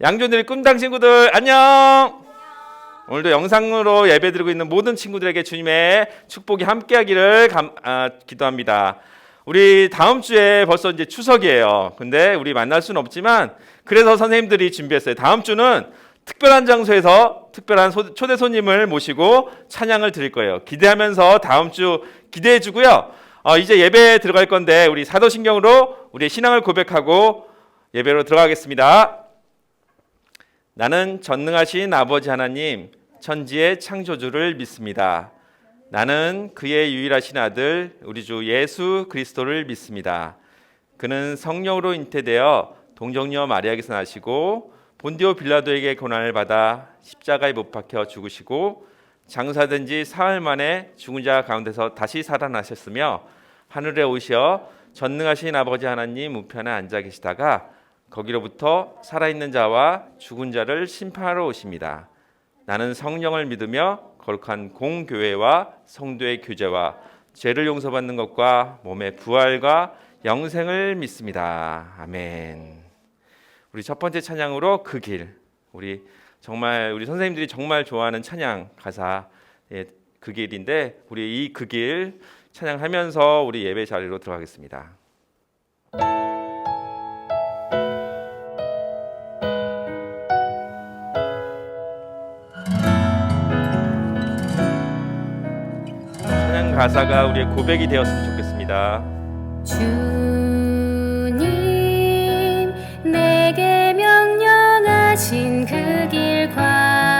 양존의 꿈당 친구들 안녕. 오늘도 영상으로 예배드리고 있는 모든 친구들에게 주님의 축복이 함께하기를 기도합니다. 우리 다음 주에 벌써 이제 추석이에요. 근데 우리 만날 수는 없지만 그래서 선생님들이 준비했어요. 다음 주는 특별한 장소에서 특별한 초대 손님을 모시고 찬양을 드릴 거예요. 기대하면서 다음 주 기대해 주고요. 이제 예배에 들어갈 건데 우리 사도신경으로 우리의 신앙을 고백하고 예배로 들어가겠습니다. 나는 전능하신 아버지 하나님, 천지의 창조주를 믿습니다. 나는 그의 유일하신 아들, 우리 주 예수 그리스도를 믿습니다. 그는 성령으로 잉태되어 동정녀 마리아에게서 나시고 본디오 빌라도에게 고난을 받아 십자가에 못 박혀 죽으시고 장사된 지 사흘 만에 죽은 자 가운데서 다시 살아나셨으며 하늘에 오셔 전능하신 아버지 하나님 우편에 앉아 계시다가 거기로부터 살아있는 자와 죽은 자를 심판하러 오십니다. 나는 성령을 믿으며 거룩한 공교회와 성도의 교제와 죄를 용서받는 것과 몸의 부활과 영생을 믿습니다. 아멘. 우리 첫 번째 찬양으로 그 길, 우리 선생님들이 정말 좋아하는 찬양 가사 그 길인데 우리 이 그 길 찬양하면서 우리 예배 자리로 들어가겠습니다. 가사가 우리의 고백이 되었으면 좋겠습니다. 주님 내게 명령하신 그 길 광야의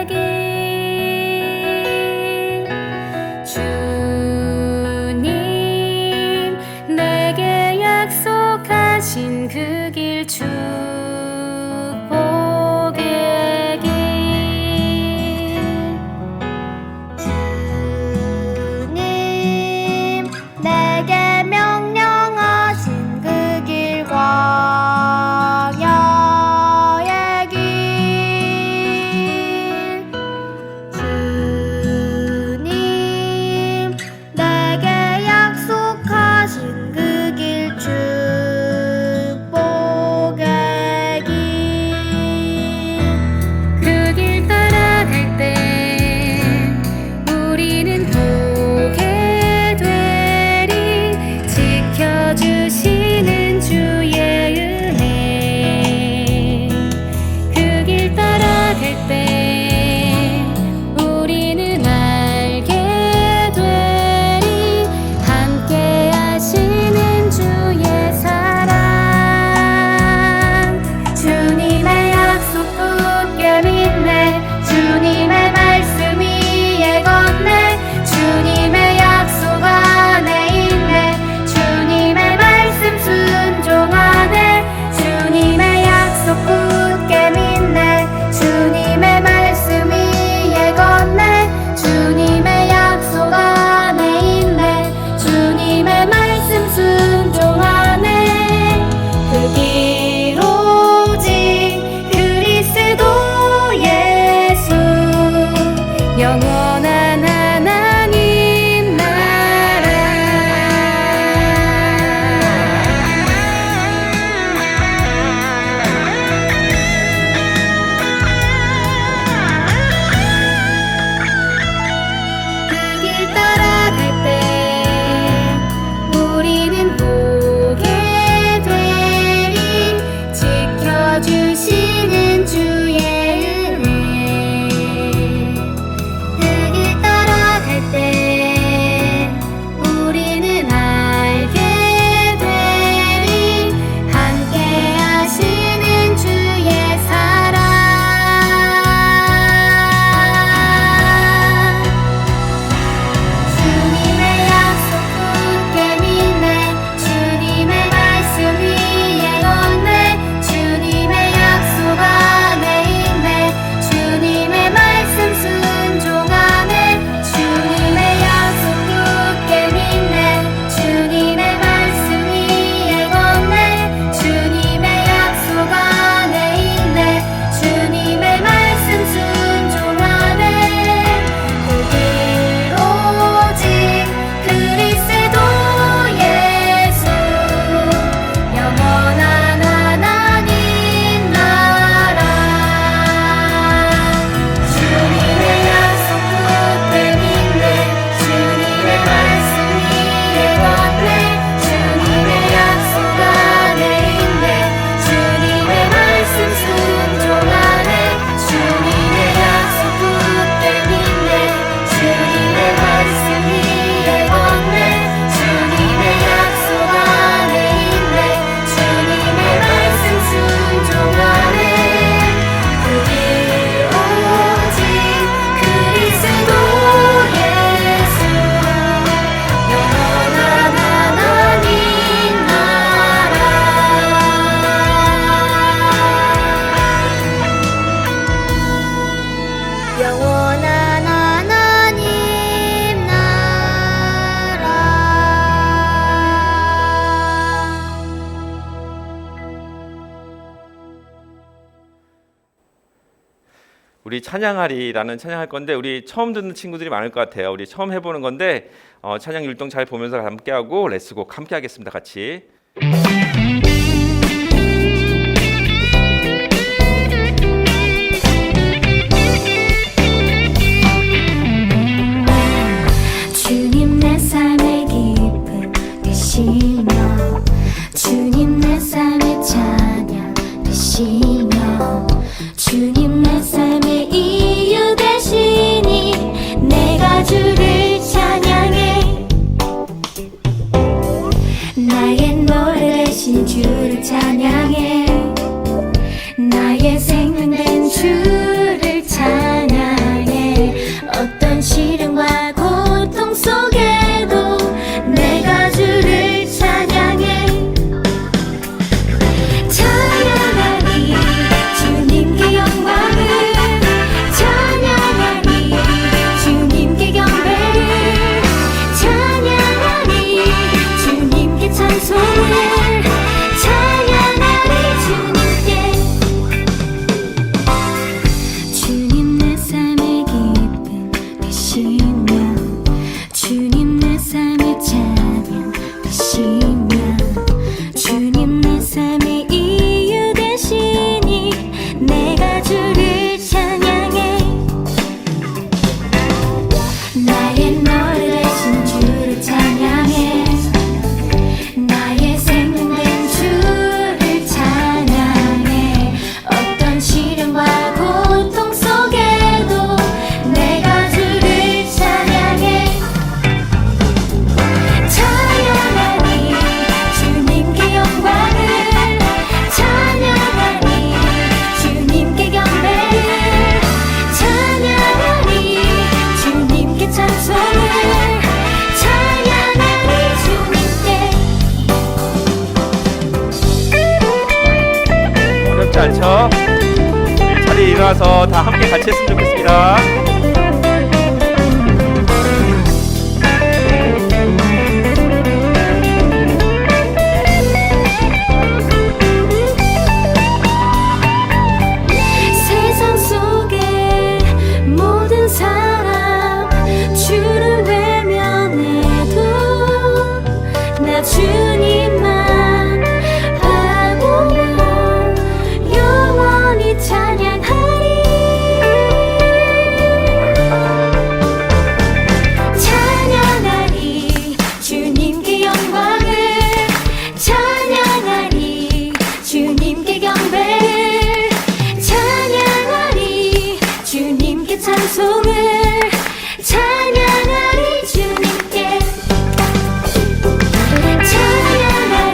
길 주님 내게 약속하신 그 길 축복의 길 축복의 우리 찬양하리라는 찬양할 건데 우리 처음 듣는 친구들이 많을 것 같아요. 우리 처음 해보는 건데 찬양 율동 잘 보면서 함께하고 레츠곡 함께 하겠습니다. 같이. 주님 내 삶의 기쁨 되시며 주님 내 삶의 찬양 되시며 주님 내 삶의 이유 되시니 내가 주를 찬양해 나의 노래 대신 주를 찬양해 나의 생명된 주를 찬양해 어떤 시련과 고통 속에도 내가 주를 찬양해 찬양하니 주님께 영광을 찬양하니 주님께 경배를 찬양하니 주님께 찬송을 찬양하니 주님께 주님 내 삶의 기쁨 되시며 주님 내 삶의 찬양 되시며 주님 내 삶의 이유 되시니 내가 주를 찬양해 나의 노래 대신 주를 찬양해 나의 생명된 주를 찬양해 어떤 시련과 고통 속에도 내가 주를 찬양해 찬양하니 주님께 영광을 찬양하니 주님께 경배를 찬양하니 주님께 찬송을 찬양하니 주님께 어렵지 않죠? 우리 자리에 일어나서 다 함께 같이 했으면 좋겠습니다. 세상 속의 모든 사람 주를 외면해도 나 주님만 바라보며 영원히 찬양하리 찬양하리 주님께 영광을 찬양하리 주님께 경배를 찬양하리 주님께 찬송을 찬양하리 주님께 찬양하리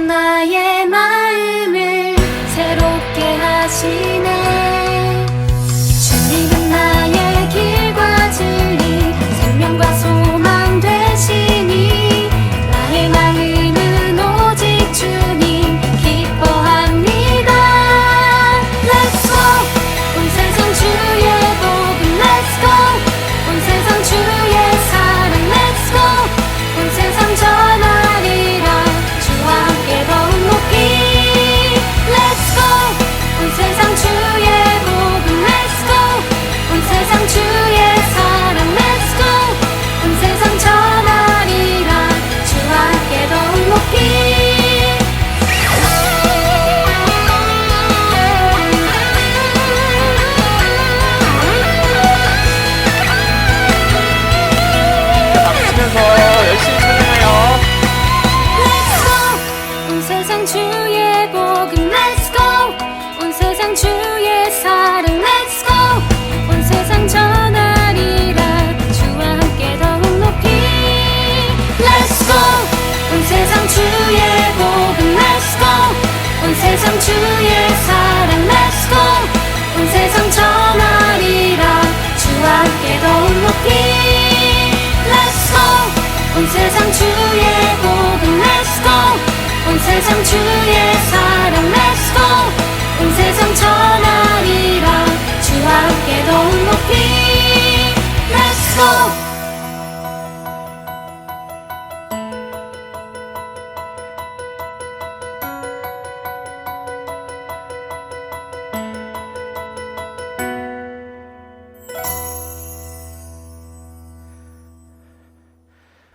나의 마음을 새롭게 하시네. 주님은 나의 길과 진리 생명과 소망 되시니 나의 마음은 오직 주님 기뻐합니다. Let's go 온 세상 주의 복음 Let's go 온 세상 주의 사랑 Let's go 온 세상 전하리라 주와 함께 더욱 높이 Let's go 온 세상 주의 복음 Let's go 온 세상 주의 사랑 Let's go 온 세상 전하리라 주와 함께 더욱 높이 박수치면서 열심히 찬양해요. Let's go 온 세상 주의 복음 Let's go 온 세상 주의 사랑 Let's go 온 세상 전하리라 주와 함께 더욱 높이 Let's go 온 세상 주의 복음 Let's go 온 세상 주의 사랑 Let's go 온 세상 전하리라 주와 함께 더욱 높이 Let's go 온 세상 주의 복음 Let's go 온 세상 주의 사랑 Let's go 온 세상 전하리라 주와 함께 더욱 높이 Let's go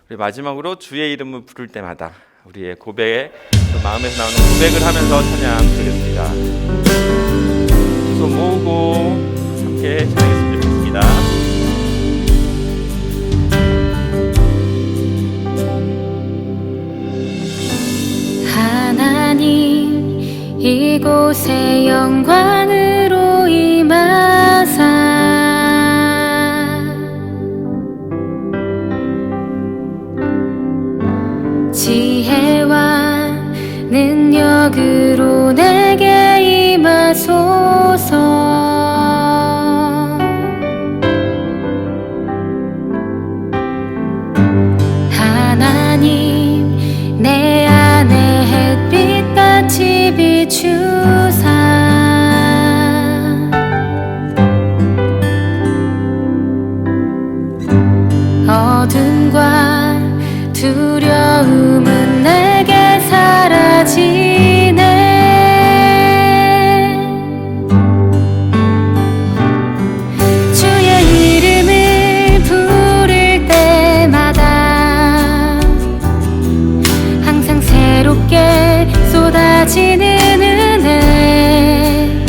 우리 마지막으로 주의 이름을 부를 때마다 우리의 고백, 또 마음에서 나오는 고백을 하면서 찬양 드리겠습니다. 두 손 모으고 함께 찬양했으면 좋겠습니다. 하나님 이곳에 영광으로 임하사 지혜와 능력으로 내게 임하소서. 하나님 내 안에 햇빛같이 비추사 어둠과 두려움은 내게 사라지네. 주의 이름을 부를 때마다 항상 새롭게 쏟아지는 은혜.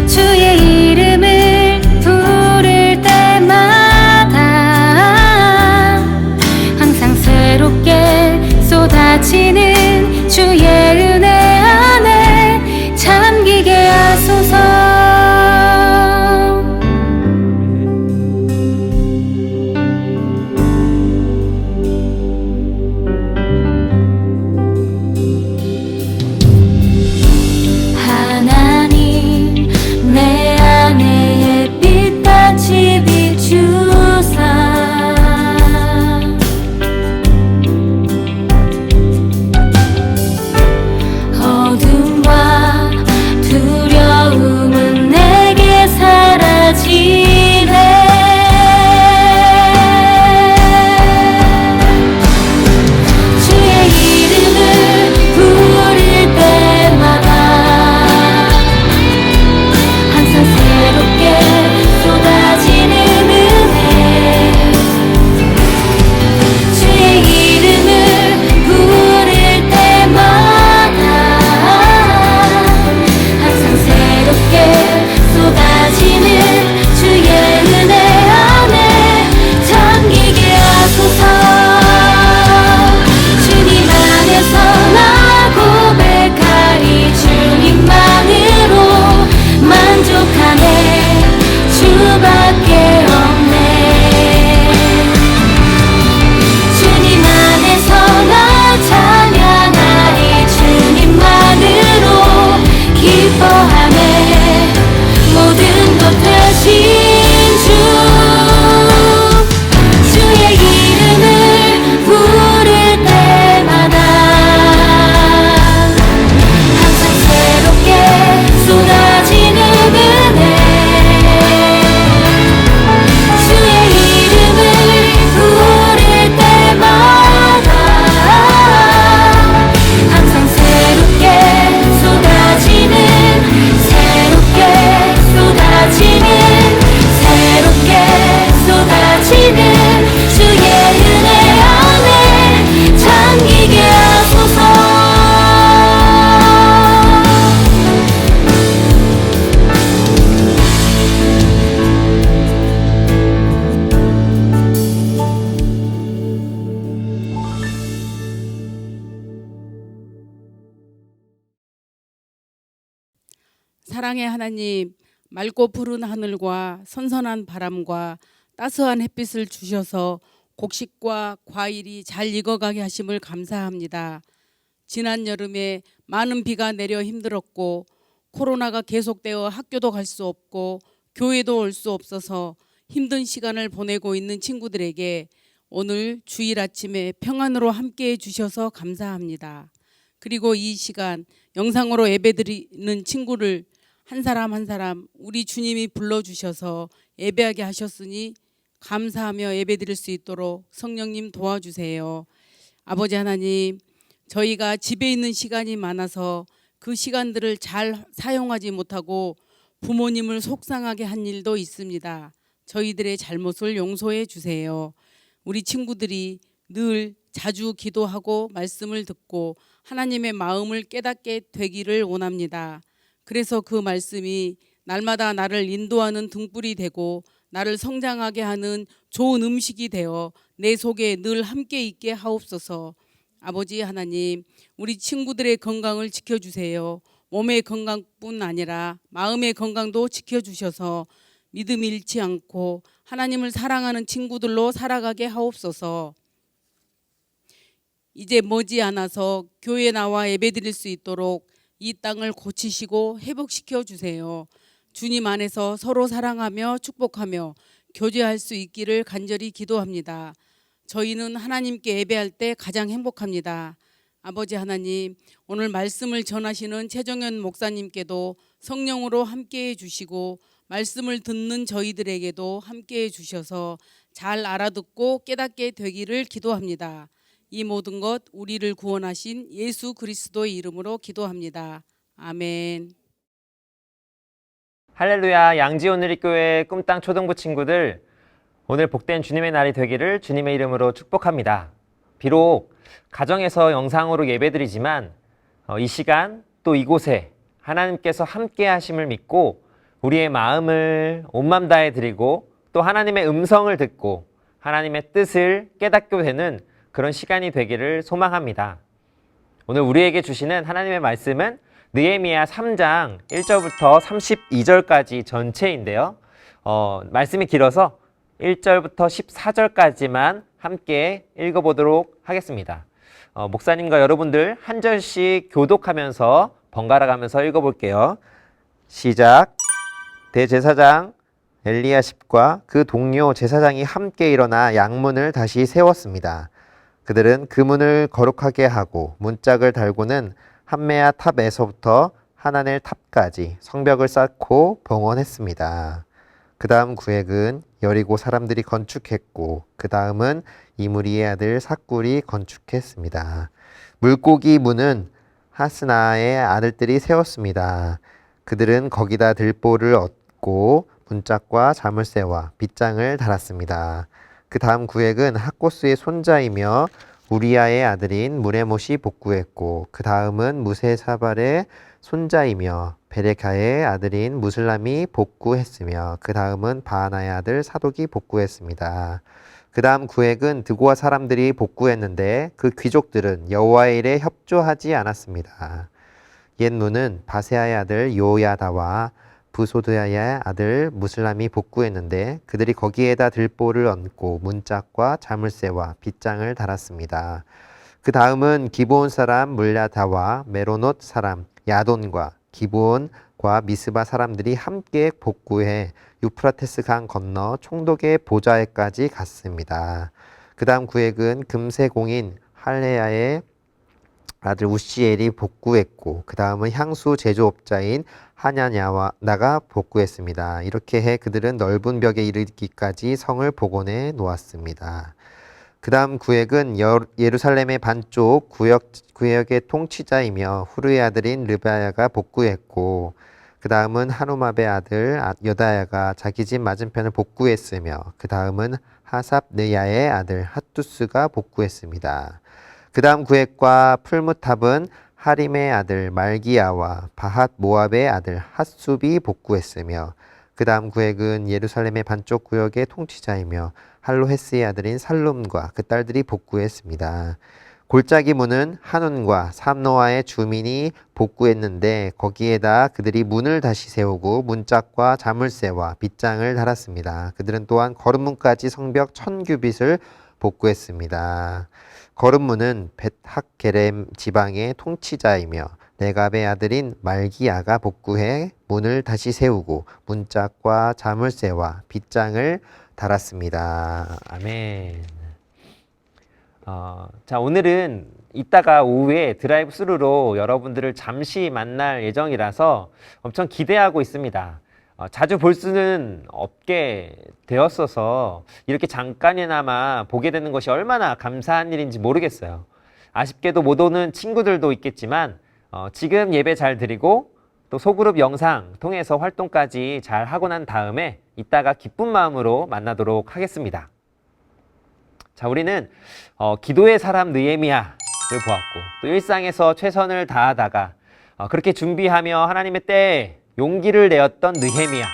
주의 이름을 부를 때마다 새롭게 사랑의 하나님, 맑고 푸른 하늘과 선선한 바람과 따스한 햇빛을 주셔서 곡식과 과일이 잘 익어가게 하심을 감사합니다. 지난 여름에 많은 비가 내려 힘들었고 코로나가 계속되어 학교도 갈 수 없고 교회도 올 수 없어서 힘든 시간을 보내고 있는 친구들에게 오늘 주일 아침에 평안으로 함께해 주셔서 감사합니다. 그리고 이 시간 영상으로 예배드리는 친구를 한 사람 한 사람 우리 주님이 불러주셔서 예배하게 하셨으니 감사하며 예배드릴 수 있도록 성령님 도와주세요. 아버지 하나님, 저희가 집에 있는 시간이 많아서 그 시간들을 잘 사용하지 못하고 부모님을 속상하게 한 일도 있습니다. 저희들의 잘못을 용서해 주세요. 우리 친구들이 늘 자주 기도하고 말씀을 듣고 하나님의 마음을 깨닫게 되기를 원합니다. 그래서 그 말씀이 날마다 나를 인도하는 등불이 되고 나를 성장하게 하는 좋은 음식이 되어 내 속에 늘 함께 있게 하옵소서. 아버지 하나님, 우리 친구들의 건강을 지켜주세요. 몸의 건강뿐 아니라 마음의 건강도 지켜주셔서 믿음 잃지 않고 하나님을 사랑하는 친구들로 살아가게 하옵소서. 이제 머지않아서 교회에 나와 예배드릴 수 있도록 이 땅을 고치시고 회복시켜 주세요. 주님 안에서 서로 사랑하며 축복하며 교제할 수 있기를 간절히 기도합니다. 저희는 하나님께 예배할 때 가장 행복합니다. 아버지 하나님, 오늘 말씀을 전하시는 최정현 목사님께도 성령으로 함께해 주시고 말씀을 듣는 저희들에게도 함께해 주셔서 잘 알아듣고 깨닫게 되기를 기도합니다. 이 모든 것 우리를 구원하신 예수 그리스도의 이름으로 기도합니다. 아멘. 할렐루야. 양지오누리교회 꿈땅 초등부 친구들, 오늘 복된 주님의 날이 되기를 주님의 이름으로 축복합니다. 비록 가정에서 영상으로 예배드리지만 이 시간 또 이곳에 하나님께서 함께 하심을 믿고 우리의 마음을 온맘 다해 드리고 또 하나님의 음성을 듣고 하나님의 뜻을 깨닫게 되는 그런 시간이 되기를 소망합니다. 오늘 우리에게 주시는 하나님의 말씀은 느헤미야 3장 1절부터 32절까지 전체인데요. 말씀이 길어서 1절부터 14절까지만 함께 읽어보도록 하겠습니다. 목사님과 여러분들 한 절씩 교독하면서 번갈아 가면서 읽어볼게요. 시작. 대제사장 엘리야십과 그 동료 제사장이 함께 일어나 양문을 다시 세웠습니다. 그들은 그 문을 거룩하게 하고 문짝을 달고는 한메아 탑에서부터 하나넬 탑까지 성벽을 쌓고 봉헌했습니다. 그 다음 구획은 여리고 사람들이 건축했고 그 다음은 이무리의 아들 삭굴이 건축했습니다. 물고기 문은 하스나의 아들들이 세웠습니다. 그들은 거기다 들보를 얻고 문짝과 자물쇠와 빗장을 달았습니다. 그 다음 구획은 학고스의 손자이며 우리아의 아들인 무레못이 복구했고 그 다음은 무세사발의 손자이며 베레카의 아들인 무슬람이 복구했으며 그 다음은 바하나의 아들 사독이 복구했습니다. 그 다음 구획은 드고아 사람들이 복구했는데 그 귀족들은 여호와의 일에 협조하지 않았습니다. 옛 문은 바세아의 아들 요야다와 부소드야의 아들 무슬람이 복구했는데 그들이 거기에다 들보를 얹고 문짝과 자물쇠와 빗장을 달았습니다. 그 다음은 기브온 사람 물야다와 메로노트 사람 야돈과 기브온과 미스바 사람들이 함께 복구해 유프라테스 강 건너 총독의 보좌에까지 갔습니다. 그 다음 구획은 금세공인 할레야의 아들 우시엘이 복구했고 그 다음은 향수 제조업자인 하냐냐가 복구했습니다. 이렇게 해 그들은 넓은 벽에 이르기까지 성을 복원해 놓았습니다. 그 다음 구획은 예루살렘의 반쪽 구역의 통치자이며 후르의 아들인 르바야가 복구했고 그 다음은 하누마베 아들 여다야가 자기 집 맞은편을 복구했으며 그 다음은 하삽느야의 아들 핫두스가 복구했습니다. 그 다음 구획과 풀무탑은 하림의 아들 말기야와 바핫 모압의 아들 핫숲이 복구했으며 그 다음 구획은 예루살렘의 반쪽 구역의 통치자이며 할로헤스의 아들인 살룸과 그 딸들이 복구했습니다. 골짜기 문은 한온과 삼노아의 주민이 복구했는데 거기에다 그들이 문을 다시 세우고 문짝과 자물쇠와 빗장을 달았습니다. 그들은 또한 거름문까지 성벽 1000규빗을 복구했습니다. 거름문은 벳학게렘 지방의 통치자이며 레갑의 아들인 말기야가 복구해 문을 다시 세우고 문짝과 자물쇠와 빗장을 달았습니다. 아멘. 자, 오늘은 이따가 오후에 드라이브 스루로 여러분들을 잠시 만날 예정이라서 엄청 기대하고 있습니다. 자주 볼 수는 없게 되었어서 이렇게 잠깐이나마 보게 되는 것이 얼마나 감사한 일인지 모르겠어요. 아쉽게도 못 오는 친구들도 있겠지만 지금 예배 잘 드리고 또 소그룹 영상 통해서 활동까지 잘 하고 난 다음에 이따가 기쁜 마음으로 만나도록 하겠습니다. 자, 우리는 기도의 사람 느헤미야를 보았고 또 일상에서 최선을 다하다가 그렇게 준비하며 하나님의 때에 용기를 내었던 느헤미야,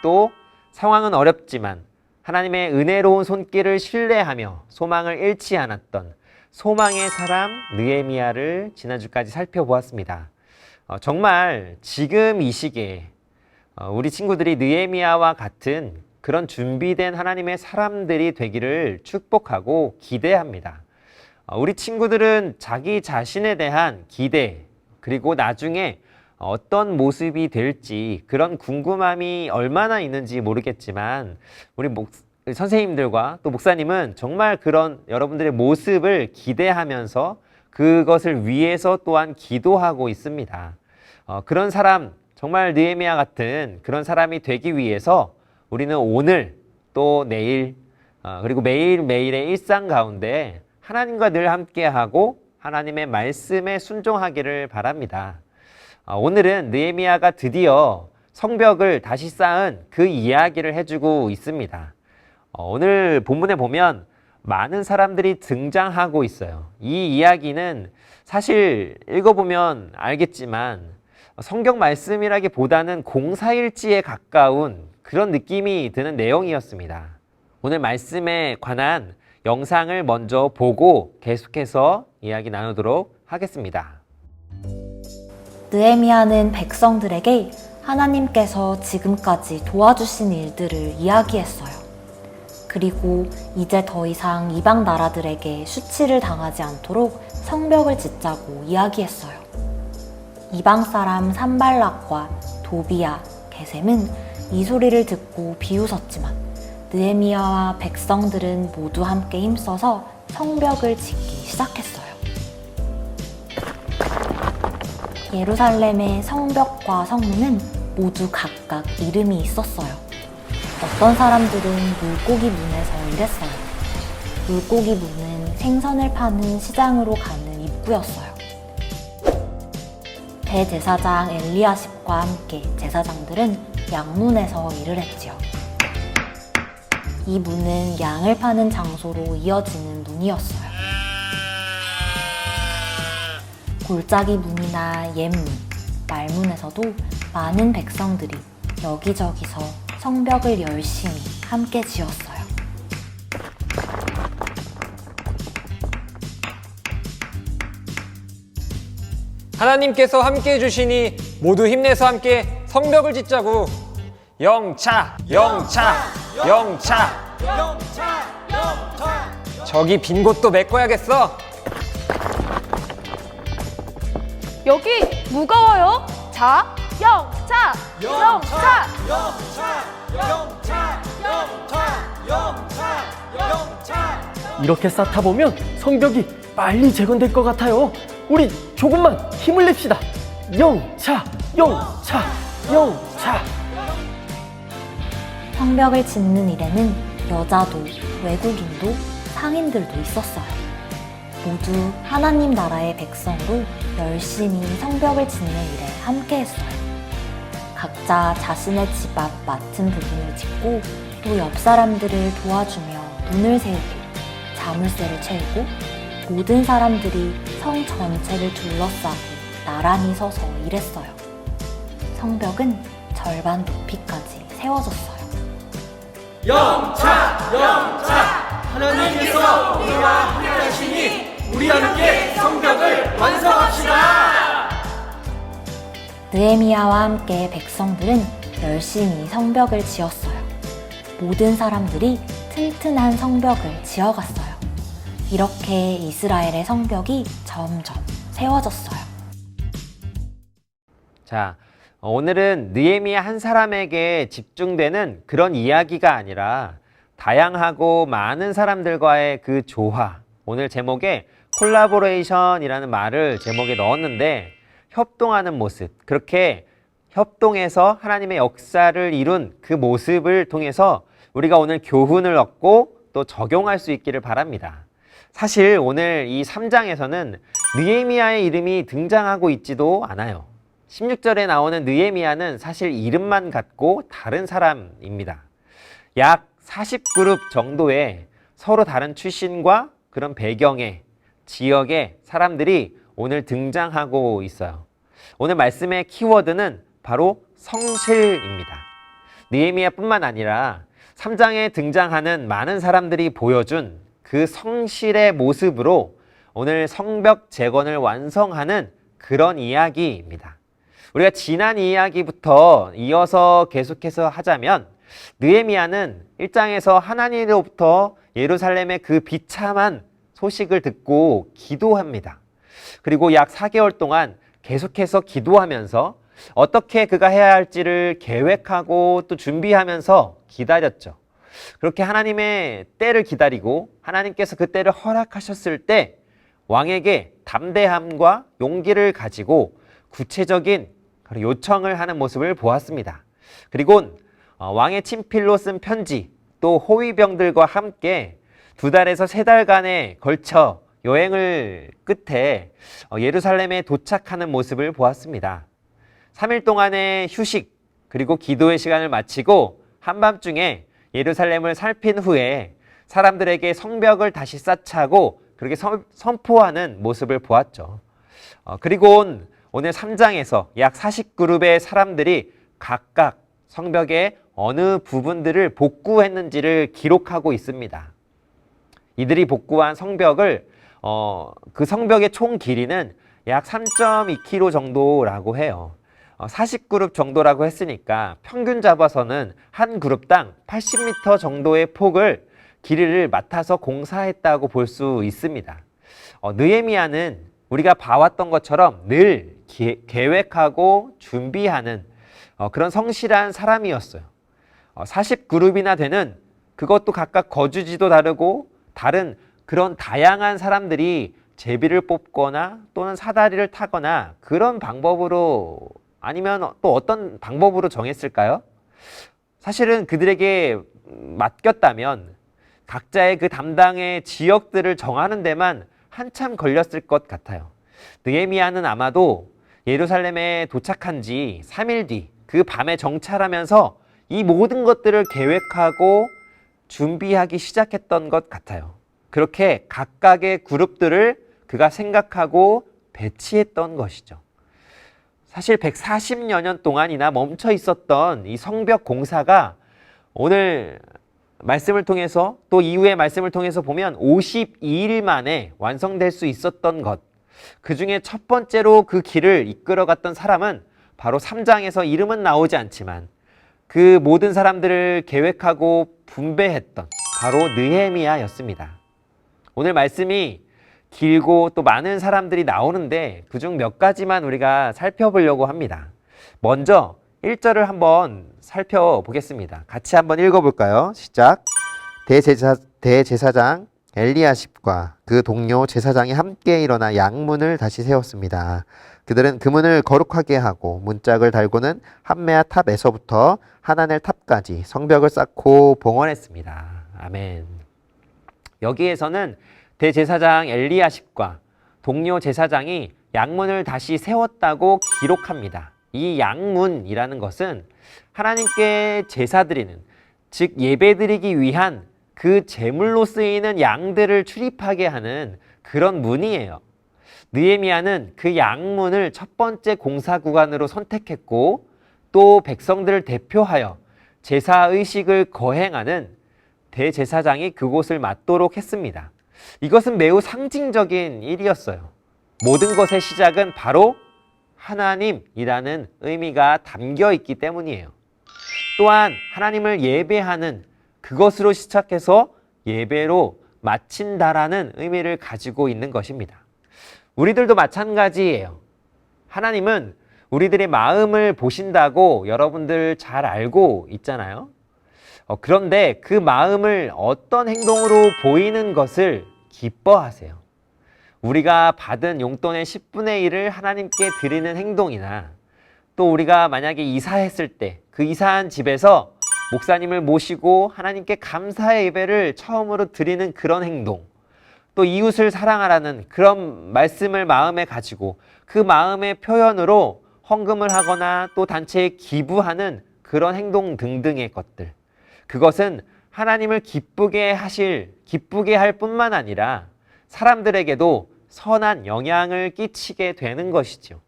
또 상황은 어렵지만 하나님의 은혜로운 손길을 신뢰하며 소망을 잃지 않았던 소망의 사람 느헤미야를 지난주까지 살펴보았습니다. 정말 지금 이 시기에 우리 친구들이 느헤미야와 같은 그런 준비된 하나님의 사람들이 되기를 축복하고 기대합니다. 우리 친구들은 자기 자신에 대한 기대, 그리고 나중에 어떤 모습이 될지 그런 궁금함이 얼마나 있는지 모르겠지만 우리 선생님들과 또 목사님은 정말 그런 여러분들의 모습을 기대하면서 그것을 위해서 또한 기도하고 있습니다. 그런 사람, 정말 느헤미야 같은 그런 사람이 되기 위해서 우리는 오늘 또 내일 그리고 매일매일의 일상 가운데 하나님과 늘 함께하고 하나님의 말씀에 순종하기를 바랍니다. 오늘은 느헤미야가 드디어 성벽을 다시 쌓은 그 이야기를 해주고 있습니다. 오늘 본문에 보면 많은 사람들이 등장하고 있어요. 이 이야기는 사실 읽어보면 알겠지만 성경 말씀이라기보다는 공사일지에 가까운 그런 느낌이 드는 내용이었습니다. 오늘 말씀에 관한 영상을 먼저 보고 계속해서 이야기 나누도록 하겠습니다. 느헤미야는 백성들에게 하나님께서 지금까지 도와주신 일들을 이야기했어요. 그리고 이제 더 이상 이방 나라들에게 수치를 당하지 않도록 성벽을 짓자고 이야기했어요. 이방 사람 산발락과 도비야, 게셈은 이 소리를 듣고 비웃었지만 느헤미야와 백성들은 모두 함께 힘써서 성벽을 짓기 시작했어요. 예루살렘의 성벽과 성문은 모두 각각 이름이 있었어요. 어떤 사람들은 물고기 문에서 일했어요. 물고기 문은 생선을 파는 시장으로 가는 입구였어요. 대제사장 엘리야십과 함께 제사장들은 양문에서 일을 했지요. 이 문은 양을 파는 장소로 이어지는 문이었어요. 골짜기 문이나 옛문, 말문에서도 많은 백성들이 여기저기서 성벽을 열심히 함께 지었어요. 하나님께서 함께 해주시니 모두 힘내서 함께 성벽을 짓자고. 영차, 영차, 영차, 저기 빈 곳도 메꿔야겠어. 여기 무거워요. 자, 영차, 영차, 이렇게 쌓다 보면 성벽이 빨리 재건될 것 같아요. 우리 조금만 힘을 냅시다. 영차, 영차, 영차. 성벽을 짓는 일에는 여자도 외국인도 상인들도 있었어요. 모두 하나님 나라의 백성으로 열심히 성벽을 짓는 일에 함께했어요. 각자 자신의 집 앞 맡은 부분을 짓고 또 옆 사람들을 도와주며 문을 세우고 자물쇠를 채우고 모든 사람들이 성 전체를 둘러싸고 나란히 서서 일했어요. 성벽은 절반 높이까지 세워졌어요. 영차, 영차. 하나님께서 우리와 함께하시니 우리 함께 성벽을 완성합시다. 느헤미야와 함께 백성들은 열심히 성벽을 지었어요. 모든 사람들이 튼튼한 성벽을 지어갔어요. 이렇게 이스라엘의 성벽이 점점 세워졌어요. 자, 오늘은 느헤미야 한 사람에게 집중되는 그런 이야기가 아니라 다양하고 많은 사람들과의 그 조화, 오늘 제목에 콜라보레이션이라는 말을 제목에 넣었는데 협동하는 모습, 그렇게 협동해서 하나님의 역사를 이룬 그 모습을 통해서 우리가 오늘 교훈을 얻고 또 적용할 수 있기를 바랍니다. 사실 오늘 이 3장에서는 느헤미야의 이름이 등장하고 있지도 않아요. 16절에 나오는 느헤미야는 사실 이름만 같고 다른 사람입니다. 약 40그룹 정도의 서로 다른 출신과 그런 배경의 지역의 사람들이 오늘 등장하고 있어요. 오늘 말씀의 키워드는 바로 성실입니다. 느헤미야뿐만 아니라 3장에 등장하는 많은 사람들이 보여준 그 성실의 모습으로 오늘 성벽 재건을 완성하는 그런 이야기입니다. 우리가 지난 이야기부터 이어서 계속해서 하자면 느헤미야는 1장에서 하나님으로부터 예루살렘의 그 비참한 소식을 듣고 기도합니다. 그리고 약 4개월 동안 계속해서 기도하면서 어떻게 그가 해야 할지를 계획하고 또 준비하면서 기다렸죠. 그렇게 하나님의 때를 기다리고 하나님께서 그 때를 허락하셨을 때 왕에게 담대함과 용기를 가지고 구체적인 요청을 하는 모습을 보았습니다. 그리고 왕의 친필로 쓴 편지, 또 호위병들과 함께 2달에서 3달간에 걸쳐 여행을 끝에 예루살렘에 도착하는 모습을 보았습니다. 3일 동안의 휴식 그리고 기도의 시간을 마치고 한밤중에 예루살렘을 살핀 후에 사람들에게 성벽을 다시 쌓자고 그렇게 선포하는 모습을 보았죠. 그리고 오늘 3장에서 약 40그룹의 사람들이 각각 성벽의 어느 부분들을 복구했는지를 기록하고 있습니다. 이들이 복구한 성벽을 그 성벽의 총 길이는 약 3.2km 정도라고 해요. 40그룹 정도라고 했으니까 평균 잡아서는 한 그룹당 80m 정도의 폭을 길이를 맡아서 공사했다고 볼 수 있습니다. 느헤미야는 우리가 봐왔던 것처럼 늘 계획하고 준비하는 그런 성실한 사람이었어요. 40그룹이나 되는 그것도 각각 거주지도 다르고 다른 그런 다양한 사람들이 제비를 뽑거나 또는 사다리를 타거나 그런 방법으로 아니면 또 어떤 방법으로 정했을까요? 사실은 그들에게 맡겼다면 각자의 그 담당의 지역들을 정하는 데만 한참 걸렸을 것 같아요. 느헤미야는 아마도 예루살렘에 도착한 지 3일 뒤 그 밤에 정찰하면서 이 모든 것들을 계획하고 준비하기 시작했던 것 같아요. 그렇게 각각의 그룹들을 그가 생각하고 배치했던 것이죠. 사실 140여 년 동안이나 멈춰 있었던 이 성벽 공사가 오늘 말씀을 통해서 또 이후의 말씀을 통해서 보면 52일 만에 완성될 수 있었던 것. 그 중에 첫 번째로 그 길을 이끌어갔던 사람은 바로 3장에서 이름은 나오지 않지만 그 모든 사람들을 계획하고 분배했던 바로 느헤미야였습니다. 오늘 말씀이 길고 또 많은 사람들이 나오는데 그중 몇 가지만 우리가 살펴보려고 합니다. 먼저 1절을 한번 살펴보겠습니다. 같이 한번 읽어볼까요? 시작. 대제사장 엘리야십과 그 동료 제사장이 함께 일어나 양문을 다시 세웠습니다. 그들은 그 문을 거룩하게 하고 문짝을 달고는 한메아 탑에서부터 하나넬 탑까지 성벽을 쌓고 봉헌했습니다. 아멘. 여기에서는 대제사장 엘리야십과 동료 제사장이 양문을 다시 세웠다고 기록합니다. 이 양문이라는 것은 하나님께 제사 드리는, 즉 예배 드리기 위한 그 제물로 쓰이는 양들을 출입하게 하는 그런 문이에요. 느헤미야는 그 양문을 첫 번째 공사 구간으로 선택했고 또 백성들을 대표하여 제사 의식을 거행하는 대제사장이 그곳을 맡도록 했습니다. 이것은 매우 상징적인 일이었어요. 모든 것의 시작은 바로 하나님이라는 의미가 담겨 있기 때문이에요. 또한 하나님을 예배하는 그것으로 시작해서 예배로 마친다라는 의미를 가지고 있는 것입니다. 우리들도 마찬가지예요. 하나님은 우리들의 마음을 보신다고 여러분들 잘 알고 있잖아요. 그런데 그 마음을 어떤 행동으로 보이는 것을 기뻐하세요. 우리가 받은 용돈의 10분의 1을 하나님께 드리는 행동이나 또 우리가 만약에 이사했을 때 그 이사한 집에서 목사님을 모시고 하나님께 감사의 예배를 처음으로 드리는 그런 행동, 또 이웃을 사랑하라는 그런 말씀을 마음에 가지고 그 마음의 표현으로 헌금을 하거나 또 단체에 기부하는 그런 행동 등등의 것들, 그것은 하나님을 기쁘게 할 뿐만 아니라 사람들에게도 선한 영향을 끼치게 되는 것이죠.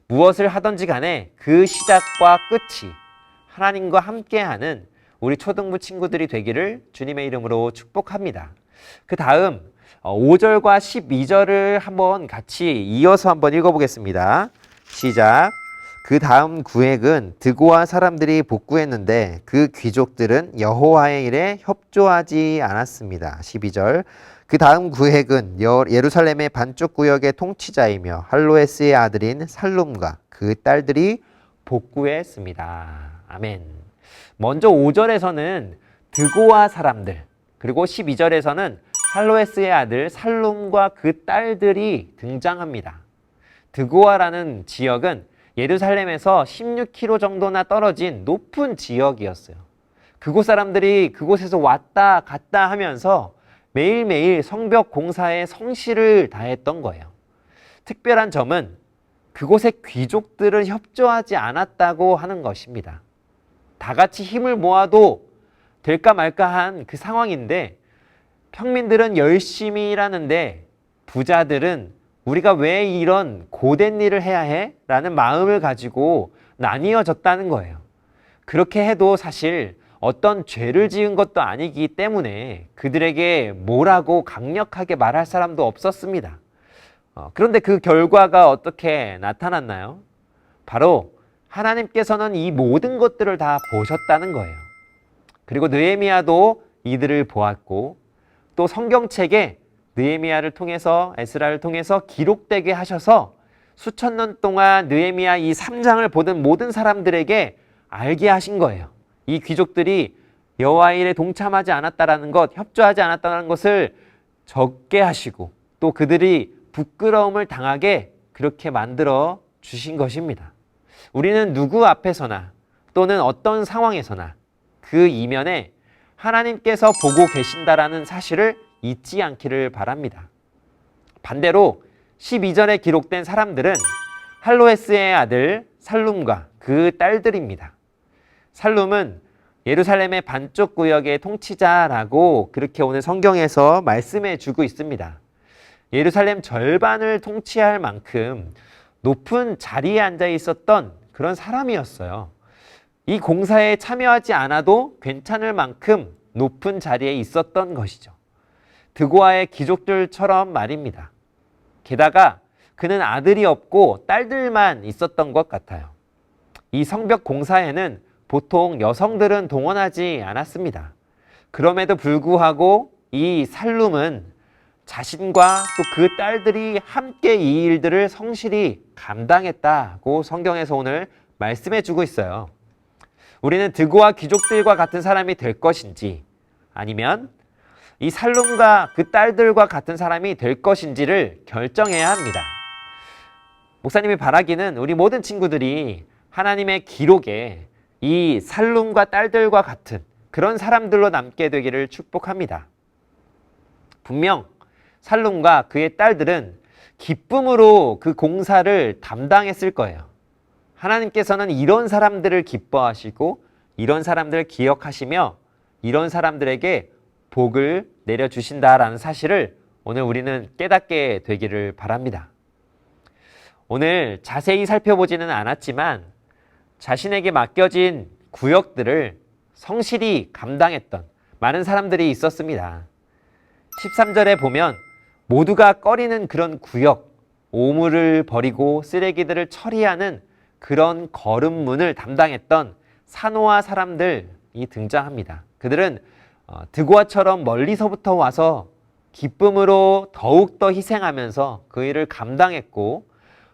무엇을 하든지 간에 그 시작과 끝이 하나님과 함께하는 우리 초등부 친구들이 되기를 주님의 이름으로 축복합니다. 그 다음 5절과 12절을 한번 같이 이어서 한번 읽어보겠습니다. 시작. 그 다음 구획은 드고아 사람들이 복구했는데 그 귀족들은 여호와의 일에 협조하지 않았습니다. 12절. 그 다음 구획은 예루살렘의 반쪽 구역의 통치자이며 할로에스의 아들인 살룸과 그 딸들이 복구했습니다. 아멘. 먼저 5절에서는 드고아 사람들, 그리고 12절에서는 할로에스의 아들 살룸과 그 딸들이 등장합니다. 드고아라는 지역은 예루살렘에서 16km 정도나 떨어진 높은 지역이었어요. 그곳 사람들이 그곳에서 왔다 갔다 하면서 매일매일 성벽 공사에 성실을 다했던 거예요. 특별한 점은 그곳의 귀족들은 협조하지 않았다고 하는 것입니다. 다 같이 힘을 모아도 될까 말까한 그 상황인데 평민들은 열심히 일하는데 부자들은 우리가 왜 이런 고된 일을 해야 해? 라는 마음을 가지고 나뉘어졌다는 거예요. 그렇게 해도 사실 어떤 죄를 지은 것도 아니기 때문에 그들에게 뭐라고 강력하게 말할 사람도 없었습니다. 그런데 그 결과가 어떻게 나타났나요? 바로 하나님께서는 이 모든 것들을 다 보셨다는 거예요. 그리고 느헤미야도 이들을 보았고 또 성경책에 느헤미야를 통해서 에스라를 통해서 기록되게 하셔서 수천 년 동안 느헤미야 이 3장을 보던 모든 사람들에게 알게 하신 거예요. 이 귀족들이 여호와의 일에 동참하지 않았다라는 것, 협조하지 않았다는 것을 적게 하시고 또 그들이 부끄러움을 당하게 그렇게 만들어 주신 것입니다. 우리는 누구 앞에서나 또는 어떤 상황에서나 그 이면에 하나님께서 보고 계신다라는 사실을 잊지 않기를 바랍니다. 반대로 12절에 기록된 사람들은 할로에스의 아들 살룸과 그 딸들입니다. 살룸은 예루살렘의 반쪽 구역의 통치자라고 그렇게 오늘 성경에서 말씀해 주고 있습니다. 예루살렘 절반을 통치할 만큼 높은 자리에 앉아 있었던 그런 사람이었어요. 이 공사에 참여하지 않아도 괜찮을 만큼 높은 자리에 있었던 것이죠. 드고아의 귀족들처럼 말입니다. 게다가 그는 아들이 없고 딸들만 있었던 것 같아요. 이 성벽 공사에는 보통 여성들은 동원하지 않았습니다. 그럼에도 불구하고 이 살룸은 자신과 또 그 딸들이 함께 이 일들을 성실히 감당했다고 성경에서 오늘 말씀해 주고 있어요. 우리는 드고아 귀족들과 같은 사람이 될 것인지 아니면 이 살룸과 그 딸들과 같은 사람이 될 것인지를 결정해야 합니다. 목사님이 바라기는 우리 모든 친구들이 하나님의 기록에 이 살룸과 딸들과 같은 그런 사람들로 남게 되기를 축복합니다. 분명 살룸과 그의 딸들은 기쁨으로 그 공사를 담당했을 거예요. 하나님께서는 이런 사람들을 기뻐하시고 이런 사람들을 기억하시며 이런 사람들에게 복을 내려주신다라는 사실을 오늘 우리는 깨닫게 되기를 바랍니다. 오늘 자세히 살펴보지는 않았지만 자신에게 맡겨진 구역들을 성실히 감당했던 많은 사람들이 있었습니다. 13절에 보면 모두가 꺼리는 그런 구역, 오물을 버리고 쓰레기들을 처리하는 그런 거름문을 담당했던 산호아 사람들이 등장합니다. 그들은 드고아처럼 멀리서부터 와서 기쁨으로 더욱더 희생하면서 그 일을 감당했고,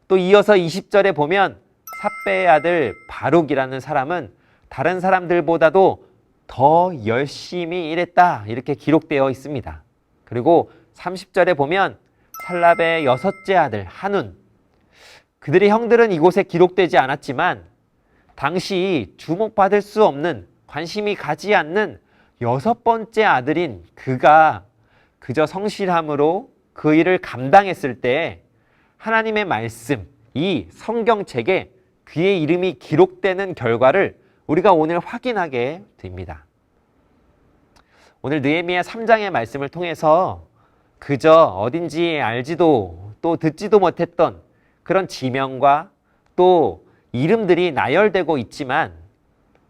또 이어서 20절에 보면 삽배의 아들 바룩이라는 사람은 다른 사람들보다도 더 열심히 일했다, 이렇게 기록되어 있습니다. 그리고 30절에 보면 살랍의 여섯째 아들 한운, 그들의 형들은 이곳에 기록되지 않았지만 당시 주목받을 수 없는, 관심이 가지 않는 여섯 번째 아들인 그가 그저 성실함으로 그 일을 감당했을 때 하나님의 말씀, 이 성경책에 그의 이름이 기록되는 결과를 우리가 오늘 확인하게 됩니다. 오늘 느헤미야 3장의 말씀을 통해서 그저 어딘지 알지도 또 듣지도 못했던 그런 지명과 또 이름들이 나열되고 있지만,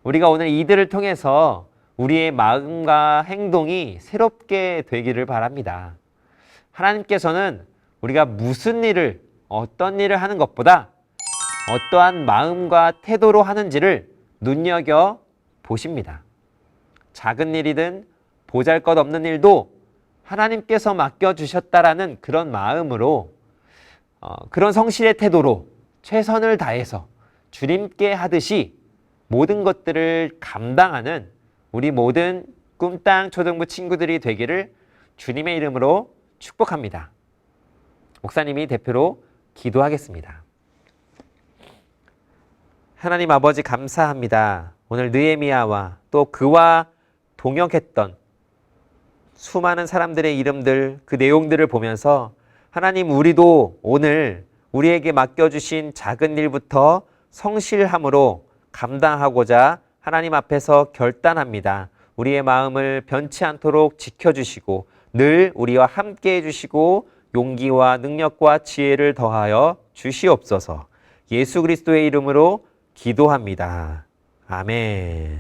우리가 오늘 이들을 통해서 우리의 마음과 행동이 새롭게 되기를 바랍니다. 하나님께서는 우리가 무슨 일을, 어떤 일을 하는 것보다 어떠한 마음과 태도로 하는지를 눈여겨 보십니다. 작은 일이든 보잘것없는 일도 하나님께서 맡겨주셨다라는 그런 마음으로, 그런 성실의 태도로 최선을 다해서 주님께 하듯이 모든 것들을 감당하는 우리 모든 꿈땅 초등부 친구들이 되기를 주님의 이름으로 축복합니다. 목사님이 대표로 기도하겠습니다. 하나님 아버지, 감사합니다. 오늘 느헤미야와 또 그와 동역했던 수많은 사람들의 이름들, 그 내용들을 보면서 하나님, 우리도 오늘 우리에게 맡겨주신 작은 일부터 성실함으로 감당하고자 하나님 앞에서 결단합니다. 우리의 마음을 변치 않도록 지켜주시고 늘 우리와 함께 해주시고 용기와 능력과 지혜를 더하여 주시옵소서. 예수 그리스도의 이름으로 기도합니다. 아멘.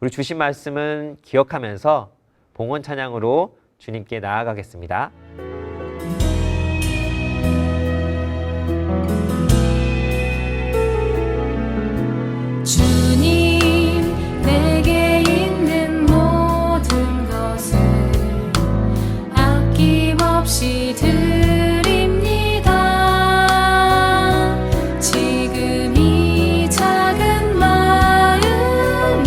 우리 주신 말씀은 기억하면서 봉헌 찬양으로 주님께 나아가겠습니다. 주님, 내게 있는 모든 것을 아낌없이 드립니다. 지금 이 작은 마음이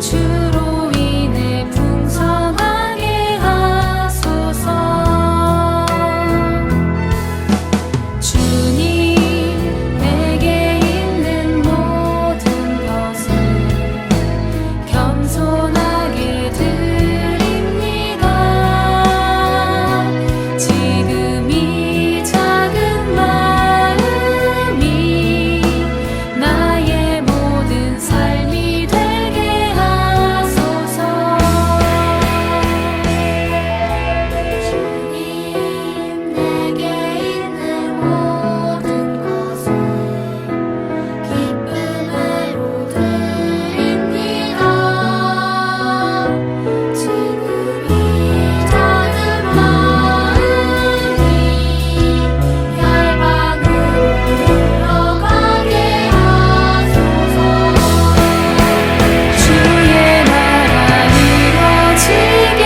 주로 인해 풍성하게 하소서. 주님, 내게 있는 모든 것을 겸손하게 드립니다. 지금 이 작은 마음이 나의 모든 삶이 되게 하소서. 주님, 내게 있는 모든 것을 기쁨으로 드립니다. 지금 이 작은 마음이 열방으로 흘러가게 하소서. 주의 나라 이루어지게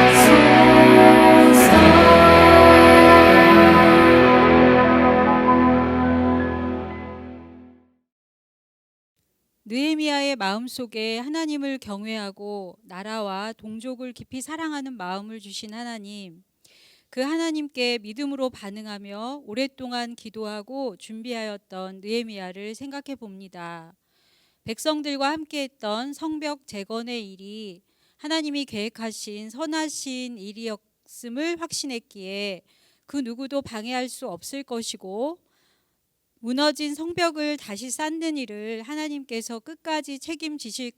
하소서. 느헤미야의 마음속에 하나님을 경외하고 나라와 동족을 깊이 사랑하는 마음을 주신 하나님, 그 하나님께 믿음으로 반응하며 오랫동안 기도하고 준비하였던 느헤미야를 생각해 봅니다. 백성들과 함께했던 성벽 재건의 일이 하나님이 계획하신 선하신 일이었음을 확신했기에 그 누구도 방해할 수 없을 것이고, 무너진 성벽을 다시 쌓는 일을 하나님께서 끝까지 책임지실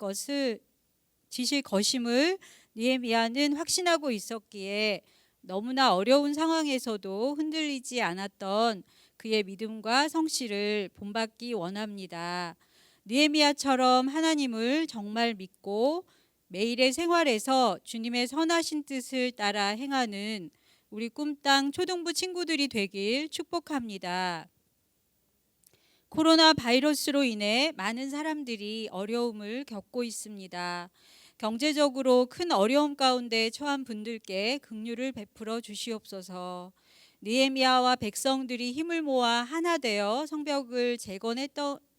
것임을 느헤미야는 확신하고 있었기에 너무나 어려운 상황에서도 흔들리지 않았던 그의 믿음과 성실을 본받기 원합니다. 느헤미야처럼 하나님을 정말 믿고 매일의 생활에서 주님의 선하신 뜻을 따라 행하는 우리 꿈땅 초등부 친구들이 되길 축복합니다. 코로나 바이러스로 인해 많은 사람들이 어려움을 겪고 있습니다. 경제적으로 큰 어려움 가운데 처한 분들께 긍휼을 베풀어 주시옵소서. 느헤미야와 백성들이 힘을 모아 하나 되어 성벽을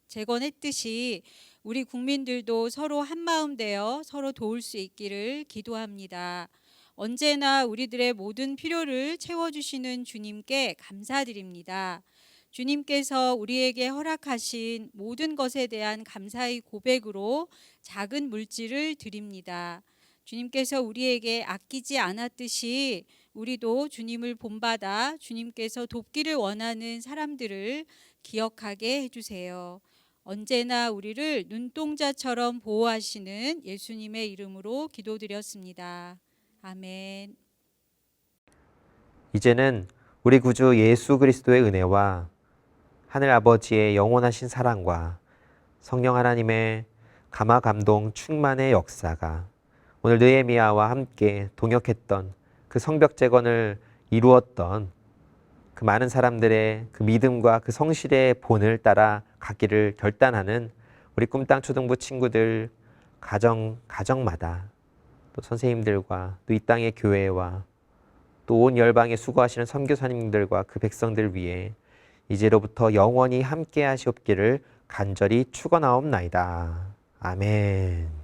재건했듯이 우리 국민들도 서로 한마음 되어 서로 도울 수 있기를 기도합니다. 언제나 우리들의 모든 필요를 채워주시는 주님께 감사드립니다. 주님께서 우리에게 허락하신 모든 것에 대한 감사의 고백으로 작은 물질을 드립니다. 주님께서 우리에게 아끼지 않았듯이 우리도 주님을 본받아 주님께서 돕기를 원하는 사람들을 기억하게 해주세요. 언제나 우리를 눈동자처럼 보호하시는 예수님의 이름으로 기도드렸습니다. 아멘. 이제는 우리 구주 예수 그리스도의 은혜와 하늘 아버지의 영원하신 사랑과 성령 하나님의 감화 감동 충만의 역사가 오늘 느헤미야와 함께 동역했던 그 성벽 재건을 이루었던 그 많은 사람들의 그 믿음과 그 성실의 본을 따라 가기를 결단하는 우리 꿈땅 초등부 친구들 가정마다 또 선생님들과 또 이 땅의 교회와 또 온 열방에 수고하시는 선교사님들과 그 백성들 위해 이제로부터 영원히 함께 하시옵기를 간절히 축원하옵나이다. 아멘.